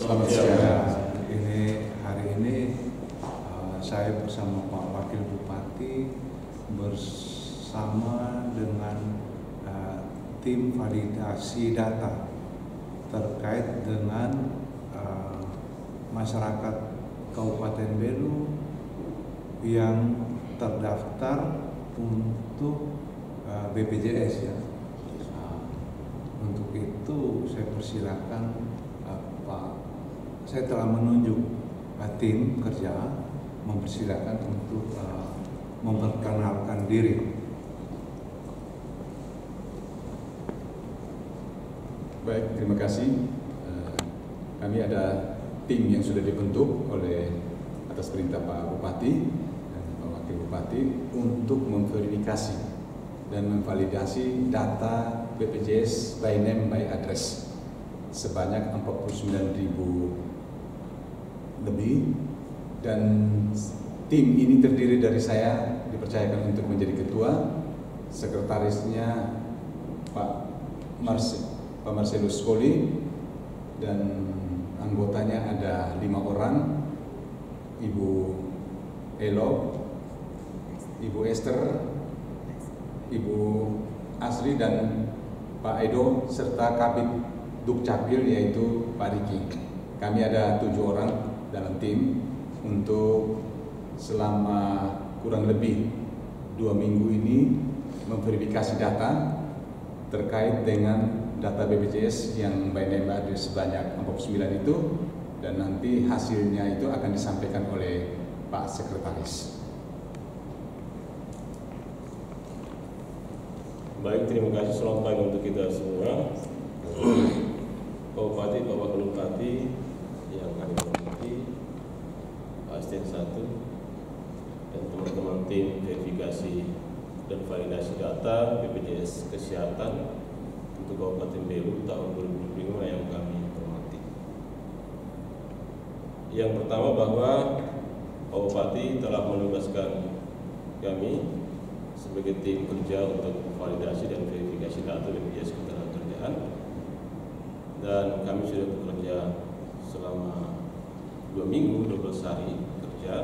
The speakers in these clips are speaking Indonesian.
Selamat siang. Hari ini saya bersama Pak Wakil Bupati bersama dengan tim validasi data terkait dengan masyarakat Kabupaten Belu yang terdaftar untuk BPJS ya. Untuk itu saya persilakan saya telah menunjuk tim kerja mempersilakan untuk memperkenalkan diri. Baik, terima kasih. Kami ada tim yang sudah dibentuk oleh atas perintah Pak Bupati dan Pak Wakil Bupati untuk memverifikasi dan memvalidasi data BPJS by name by address sebanyak 49.000 lebih, dan tim ini terdiri dari saya dipercayakan untuk menjadi ketua, sekretarisnya Pak Marcelus Koli, dan anggotanya ada 5 orang, Ibu Elo, Ibu Esther, Ibu Asri, dan Pak Edo, serta Kabid Dukcapil yaitu Pak Riki. Kami ada 7 orang dalam tim untuk selama kurang lebih 2 minggu ini memverifikasi data terkait dengan data BPJS yang by name address sebanyak 49 itu, dan nanti hasilnya itu akan disampaikan oleh Pak Sekretaris. Baik, terima kasih. Selamat pagi untuk kita semua. Pak Bupati, Pak Wakil Bupati yang kami hormati, Asisten 1 dan teman-teman tim verifikasi dan validasi data BPJS Kesehatan untuk Kabupaten Belu tahun 2025 yang kami hormati. Yang pertama, bahwa Pak Bupati telah menugaskan kami sebagai tim kerja untuk validasi dan verifikasi data BPJS Ketenagakerjaan, dan kami sudah bekerja selama 2 minggu 12 hari kerja,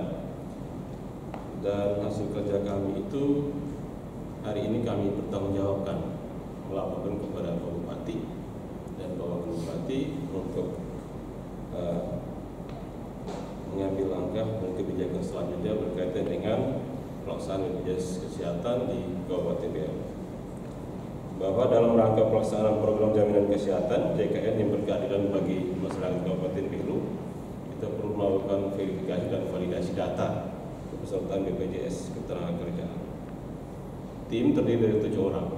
dan hasil kerja kami itu hari ini kami bertanggungjawabkan melaporkan kepada Pak Bupati dan Pak Wakil Bupati untuk mengambil langkah dan kebijakan selanjutnya berkaitan dengan pelaksanaan BPJS Kesehatan di Kabupaten Belu. Bahwa dalam rangka pelaksanaan program jaminan kesehatan JKN yang berkeadilan bagi masyarakat Kabupaten Belu, kita perlu melakukan verifikasi dan validasi data kepesertaan BPJS Ketenagakerjaan. Tim terdiri dari 7 orang.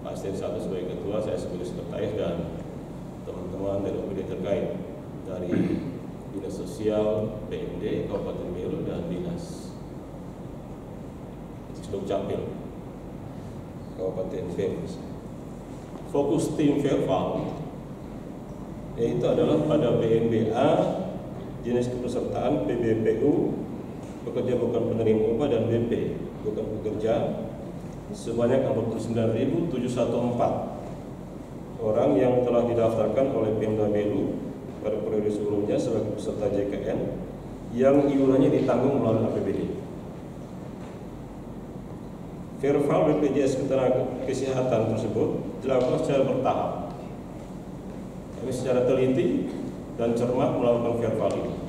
Asisten 1 sebagai ketua, saya sebagai sekretaris, dan teman-teman dari OPD terkait dari Dinas Sosial PMD Kabupaten Belu dan Dinas Dukcapil Kabupaten Belu. Fokus tim Verval yaitu adalah pada BNBA, jenis kepesertaan PBPU, pekerja bukan penerima upah, dan BP bukan pekerja, sebanyak 49.714 orang yang telah didaftarkan oleh Pemda Belu pada periode sebelumnya sebagai peserta JKN yang iurannya ditanggung melalui APBD. Verval BPJS Kesehatan tersebut dilakukan secara bertahap. Kami secara teliti dan cermat melakukan verval ini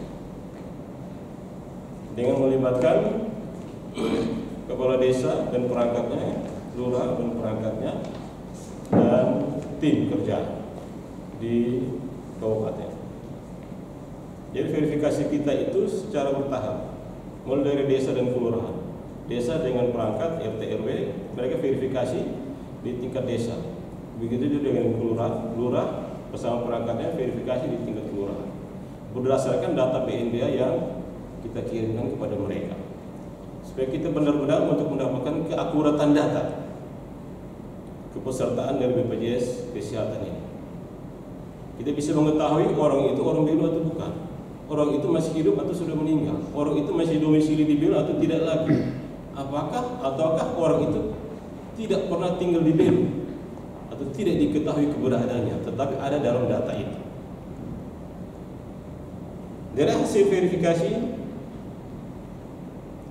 dengan melibatkan kepala desa dan perangkatnya, lurah dan perangkatnya, dan tim kerja di kabupaten. Jadi verifikasi kita itu secara bertahap, mulai dari desa dan kelurahan. Desa dengan perangkat RT RW, mereka verifikasi di tingkat desa. Begitu juga dengan lurah bersama perangkatnya verifikasi di tingkat kelurahan, berdasarkan data BNBA yang kita kirimkan kepada mereka, supaya kita benar-benar untuk mendapatkan keakuratan data kepesertaan dari BPJS Kesehatan ini. Kita bisa mengetahui orang itu orang Belu atau bukan, orang itu masih hidup atau sudah meninggal, orang itu masih domisili di Belu atau tidak lagi, ataukah orang itu tidak pernah tinggal di Belu atau tidak diketahui keberadaannya, tetapi ada dalam data itu. Dari hasil verifikasi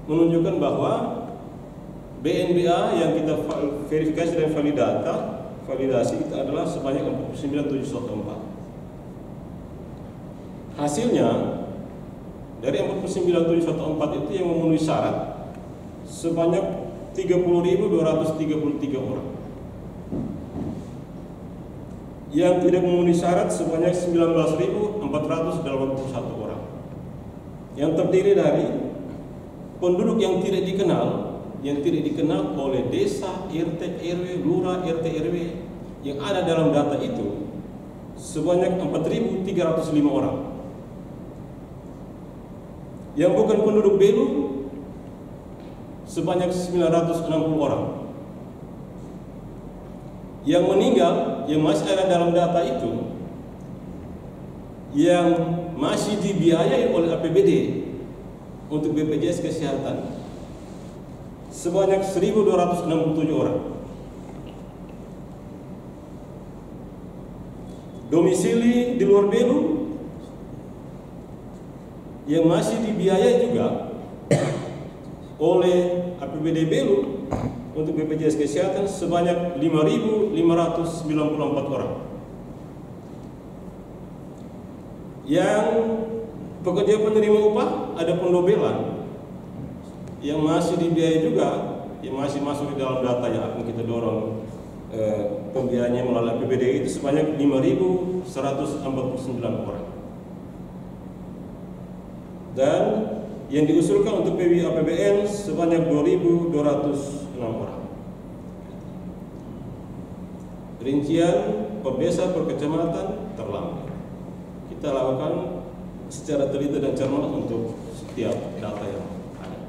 menunjukkan bahwa BNBA yang kita verifikasi dan validasi itu adalah sebanyak 49.714. Hasilnya dari 49.714 itu yang memenuhi syarat sebanyak 30.233 orang. Yang tidak memenuhi syarat sebanyak 19.481 orang. Yang terdiri dari penduduk yang tidak dikenal oleh desa, RT, RW, lurah, RT, RW yang ada dalam data itu sebanyak 4.305 orang. Yang bukan penduduk Belu sebanyak 960 orang. Yang meninggal yang masih ada dalam data itu, yang masih dibiayai oleh APBD untuk BPJS Kesehatan sebanyak 1.267 orang. Domisili di luar Belu yang masih dibiayai juga oleh APBD Belu untuk BPJS Kesehatan sebanyak 5.594 orang. Yang pekerja penerima upah ada pendobelan yang masih dibiayai juga, yang masih masuk di dalam data yang akan kita dorong pembiayaannya melalui APBD itu sebanyak 5.149 orang. Dan yang diusulkan untuk PBI APBN sebanyak 2.206 orang. Rincian per desa per kecamatan terlambat. Kita lakukan secara teliti dan cermat untuk setiap data yang ada.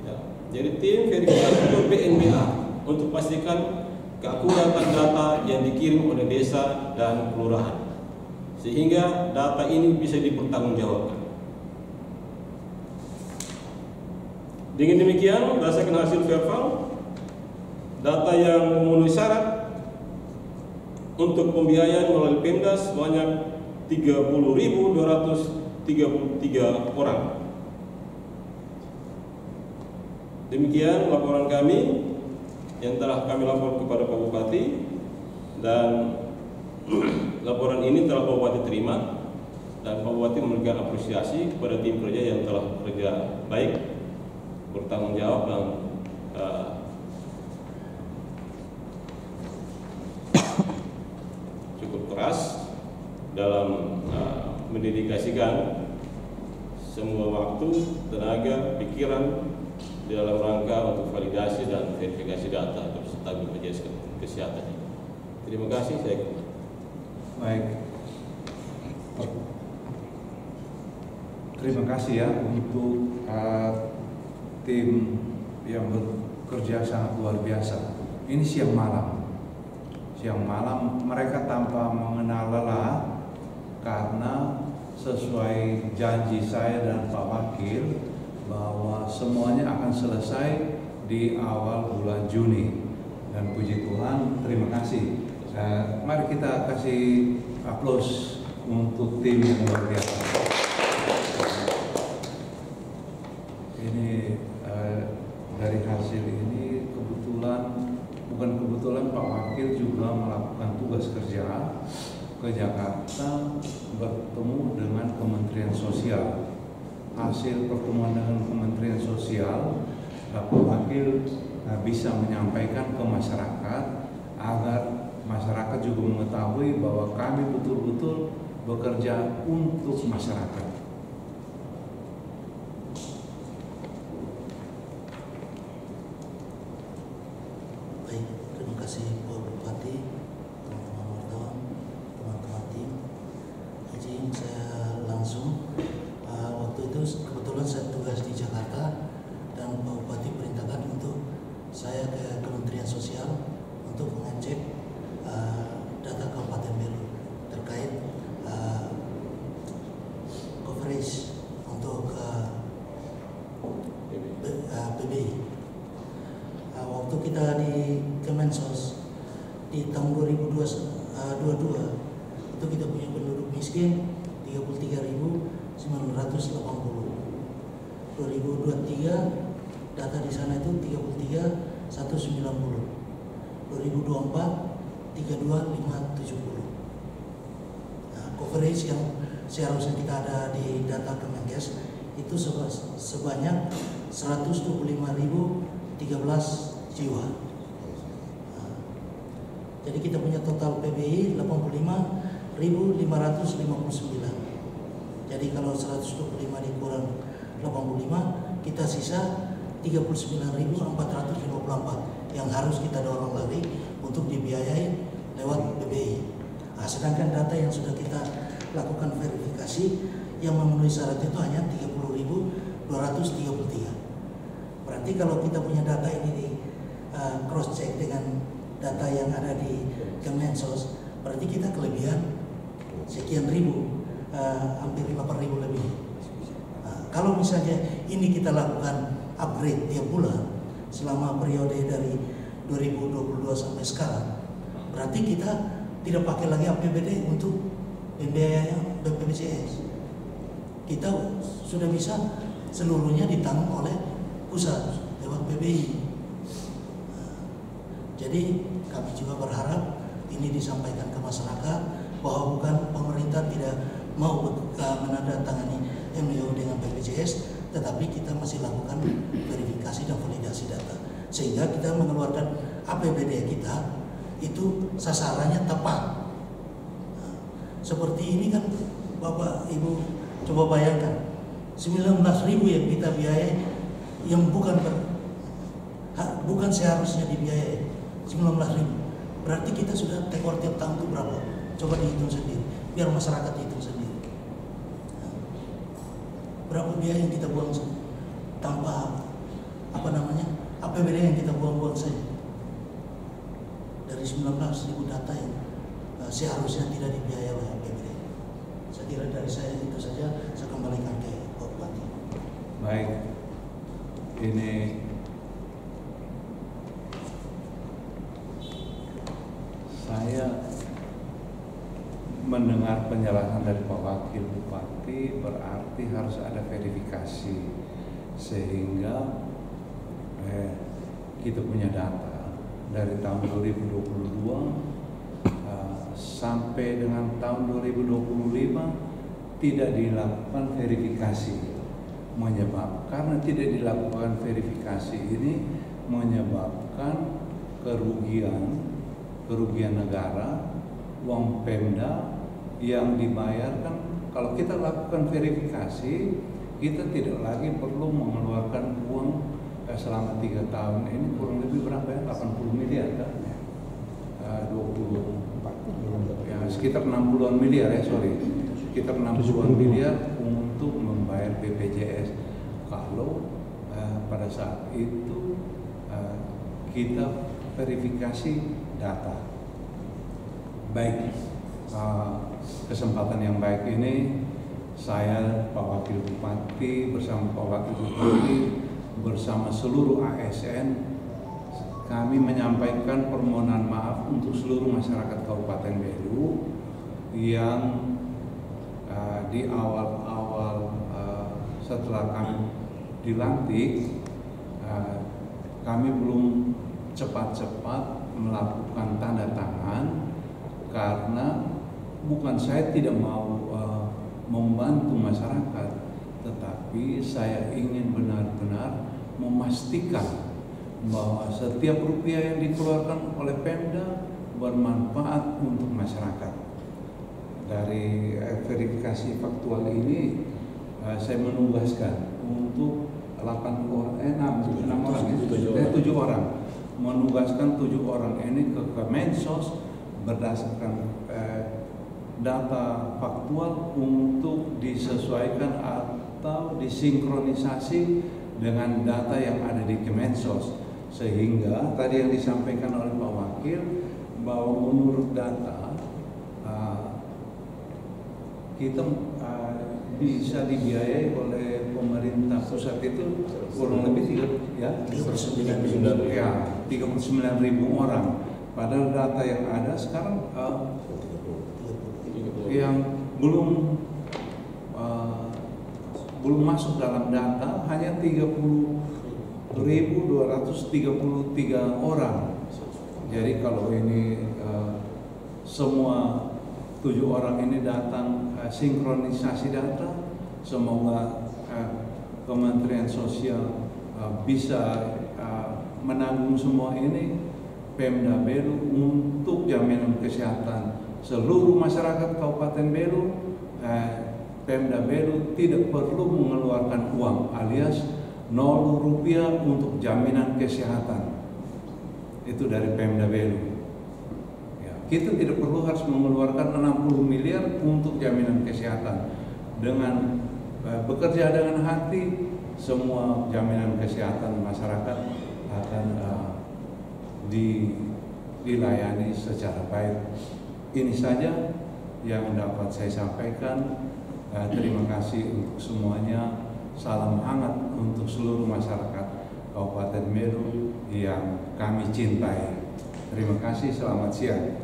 Ya. Jadi tim verifikasi BNBA untuk pastikan keakuratan data yang dikirim oleh desa dan kelurahan, sehingga data ini bisa dipertanggungjawabkan. Dengan demikian, berdasarkan hasil verbal, data yang memenuhi syarat untuk pembiayaan melalui Pemda sebanyak 30.233 orang. Demikian laporan kami yang telah kami lapor kepada Pak Bupati, dan laporan ini telah Pak Bupati terima, dan Pak Bupati memberikan apresiasi kepada tim kerja yang telah bekerja baik, bertanggung jawab, dan cukup keras dalam mendedikasikan semua waktu, tenaga, pikiran di dalam rangka untuk validasi dan verifikasi data serta BPJS Kesehatan. Terima kasih, saya kembali. Baik. Terima kasih ya untuk tim yang bekerja sangat luar biasa. Ini siang malam mereka tanpa mengenal lelah, karena sesuai janji saya dan Pak Wakil bahwa semuanya akan selesai di awal bulan Juni, dan puji Tuhan, terima kasih. Mari kita kasih aplaus untuk tim yang luar biasa. Ini dari hasil ini bukan kebetulan Pak Wakil juga melakukan tugas kerja ke Jakarta, bertemu dengan Kementerian Sosial. Hasil pertemuan dengan Kementerian Sosial, Pak Wakil bisa menyampaikan ke masyarakat agar masyarakat juga mengetahui bahwa kami betul-betul bekerja untuk masyarakat. Baik, terima kasih Pak Bupati, teman-teman wartawan, teman-teman tim. Izin saya langsung. Waktu itu kebetulan saya tugas di Jakarta, dan Pak Bupati perintahkan untuk saya ke Kementerian Sosial untuk mengecek data Kabupaten Belu terkait coverage untuk PBI. Waktu kita di Kemensos di tahun 2022 itu kita punya penduduk miskin 33.900 2023 data di sana itu 33.190. 2024 32.570. Nah, coverage yang seharusnya kita ada di data Kemenkes itu sebanyak 125.013 jiwa. Nah, jadi kita punya total PBI 85.559. Jadi kalau 125 dikurang 85, kita sisa 39.454 yang harus kita dorong lagi untuk dibiayai lewat PBI. Nah, sedangkan data yang sudah kita lakukan verifikasi yang memenuhi syarat itu hanya 30.233. Berarti kalau kita punya data ini di cross check dengan data yang ada di Kemensos, berarti kita kelebihan sekian ribu, hampir 8.000 lebih. Nah, kalau misalnya ini kita lakukan upgrade tiap bulan selama periode dari 2022 sampai sekarang, berarti kita tidak pakai lagi APBD untuk pembiayaan BPJS. Kita sudah bisa seluruhnya ditanggung oleh pusat lewat PBI. Jadi kami juga berharap ini disampaikan ke masyarakat bahwa bukan pemerintah tidak mau menandatangani MOU dengan BPJS, tetapi kita masih lakukan verifikasi dan validasi data sehingga kita mengeluarkan APBD kita itu sasarannya tepat. Nah, seperti ini kan Bapak Ibu coba bayangkan 19.000 yang kita biayai yang bukan seharusnya dibiayai 19.000. Berarti kita sudah tekor tiap tahun itu berapa? Coba dihitung sendiri, biar masyarakat hitung sendiri. Nah, berapa biaya yang kita buang tanpa APBD yang kita buang-buang saja. Dari 19.000 data yang seharusnya tidak dibiayai oleh APBD. Saya kira dari saya itu saja, saya kembalikan ke Pak Bupati. Baik, ini saya mendengar penjelasan dari Pak Wakil Bupati, berarti harus ada verifikasi sehingga kita punya data dari tahun 2022 sampai dengan tahun 2025 tidak dilakukan verifikasi. Karena tidak dilakukan verifikasi ini menyebabkan kerugian negara, uang Pemda yang dibayarkan. Kalau kita lakukan verifikasi, kita tidak lagi perlu mengeluarkan uang selama 3 tahun ini kurang lebih berapa ya? 80 miliar kan? 24 ya, sekitar 60-an miliar ya, sekitar 60-an miliar untuk membayar BPJS. Kalau pada saat itu kita verifikasi data. Baik, kesempatan yang baik ini saya Pak Wakil Bupati bersama Pak Wakil Bupati bersama seluruh ASN, kami menyampaikan permohonan maaf untuk seluruh masyarakat Kabupaten Belu yang di awal-awal setelah kami dilantik, kami belum cepat-cepat melakukan tanda tangan karena bukan saya tidak mau membantu masyarakat, tetapi saya ingin benar-benar memastikan bahwa setiap rupiah yang dikeluarkan oleh Pemda bermanfaat untuk masyarakat. Dari verifikasi faktual ini saya menugaskan untuk 7 orang menugaskan 7 orang ini ke Kemensos berdasarkan data faktual untuk disesuaikan atau disinkronisasi dengan data yang ada di Kemensos, sehingga tadi yang disampaikan oleh Pak Wakil bahwa menurut data kita bisa dibiayai oleh pemerintah pusat itu kurang lebih 39.000 orang. Padahal data yang ada sekarang belum masuk dalam data hanya 30.233 orang. Jadi kalau ini semua 7 orang ini datang sinkronisasi data, semoga Kementerian Sosial bisa menanggung semua ini. Pemda Belu untuk jaminan kesehatan seluruh masyarakat Kabupaten Belu, Pemda Belu tidak perlu mengeluarkan uang alias 0 rupiah untuk jaminan kesehatan. Itu dari Pemda Belu. Ya, kita tidak perlu harus mengeluarkan 60 miliar untuk jaminan kesehatan. Dengan bekerja dengan hati, semua jaminan kesehatan masyarakat akan dilayani secara baik. Ini saja yang dapat saya sampaikan. Terima kasih untuk semuanya. Salam hangat untuk seluruh masyarakat Kabupaten Belu yang kami cintai. Terima kasih, selamat siang.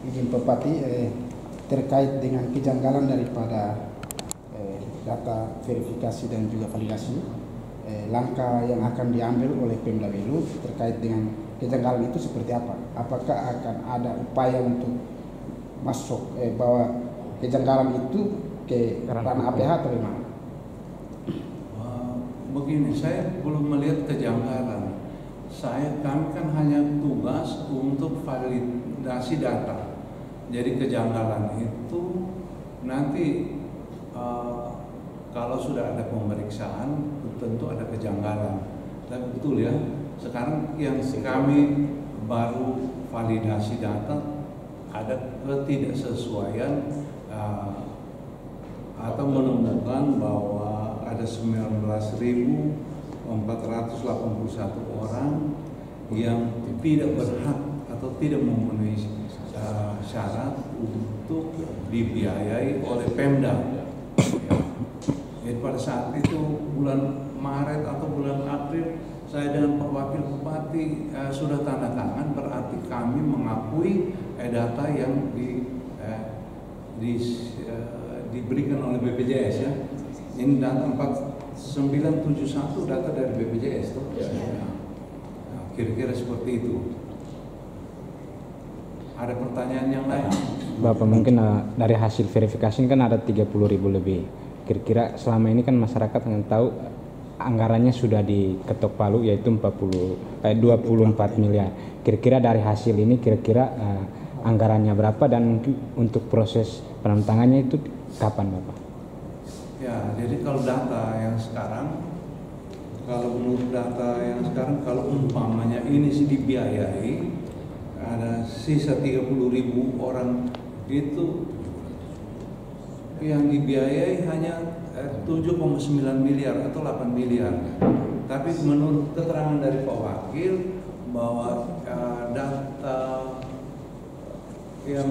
Izin Pak Bupati, terkait dengan kejanggalan daripada data verifikasi dan juga validasi, langkah yang akan diambil oleh Pemda Belu terkait dengan kejanggalan itu seperti apa? Apakah akan ada upaya untuk masuk bahwa kejanggalan itu ke ranah APH atau bagaimana? Begini, saya belum melihat kejanggalan. Kami kan hanya tugas untuk validasi data. Jadi kejanggalan itu nanti kalau sudah ada pemeriksaan tentu ada kejanggalan. Tapi betul ya, sekarang yang kami baru validasi data ada ketidaksesuaian atau menemukan bahwa ada 19.481 orang yang tidak berhak atau tidak memenuhi syarat untuk dibiayai oleh Pemda. Ya. Jadi pada saat itu bulan Maret atau bulan April saya dengan Pak Wakil Bupati sudah tanda tangan, berarti kami mengakui data yang diberikan oleh BPJS ya. Ini data 4971 data dari BPJS tuh. Ya. Nah, kira-kira seperti itu. Ada pertanyaan yang lain? Bapak, mungkin dari hasil verifikasi kan ada 30.000 lebih. Kira-kira selama ini kan masyarakat yang tahu anggarannya sudah diketok palu yaitu 24 miliar. Kira-kira dari hasil ini kira-kira anggarannya berapa dan mungkin untuk proses penandatangannya itu kapan, Bapak? Ya, jadi kalau data yang sekarang, kalau menurut data yang sekarang, kalau umpamanya ini sih dibiayai, ada sisa 30.000 orang itu yang dibiayai hanya 7,9 miliar atau 8 miliar. Tapi menurut keterangan dari Pak Wakil bahwa data yang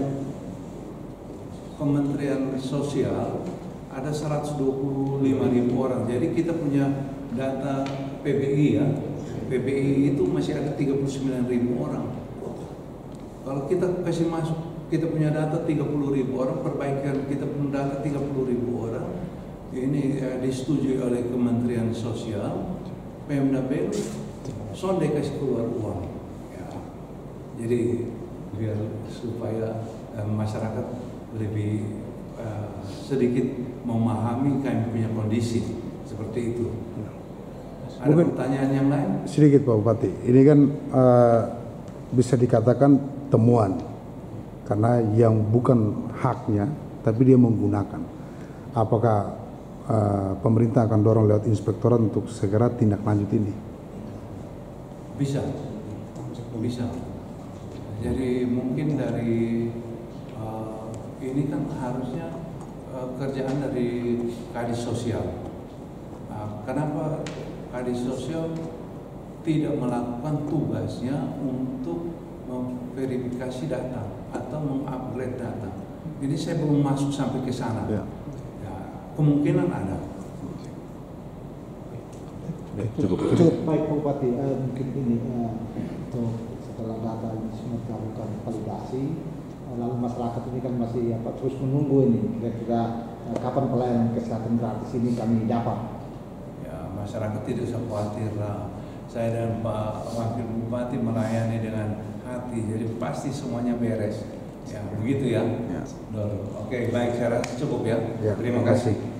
Kementerian Sosial ada 125.000 orang. Jadi kita punya data PBI ya. PBI itu masih ada 39.000 orang. Kalau kita kasih masuk, kita punya data 30.000 orang, perbaikan kita punya data 30.000 orang. Ini disetujui oleh Kementerian Sosial, Pemda Belu, sonde kasih keluar uang. Ya. Jadi biar supaya masyarakat lebih sedikit memahami kami punya kondisi seperti itu. Ada Mungkin pertanyaan yang lain? sedikit Pak Bupati, ini kan bisa dikatakan temuan karena yang bukan haknya tapi dia menggunakan. Apakah pemerintah akan dorong lewat inspektorat untuk segera tindak lanjut ini? Bisa. Jadi mungkin dari ini kan harusnya kerjaan dari Kadis Sosial. Kenapa Kadis Sosial tidak melakukan tugasnya untuk memverifikasi data atau mengupgrade data? Jadi saya belum masuk sampai ke sana. Ya, kemungkinan ada. Cukup. Baik Pak Bupati, mungkin ini untuk setelah data ini semua dilakukan validasi, lalu masyarakat ini kan masih terus menunggu ini kira-kira kapan pelayanan kesehatan gratis ini kami dapat. Ya, masyarakat tidak usah khawatir lah. Saya dan Pak Wakil Bupati melayani dengan hati, jadi pasti semuanya beres. Ya, begitu ya. Ya. Oke, baik, saya rasa cukup ya. Ya, Terima kasih.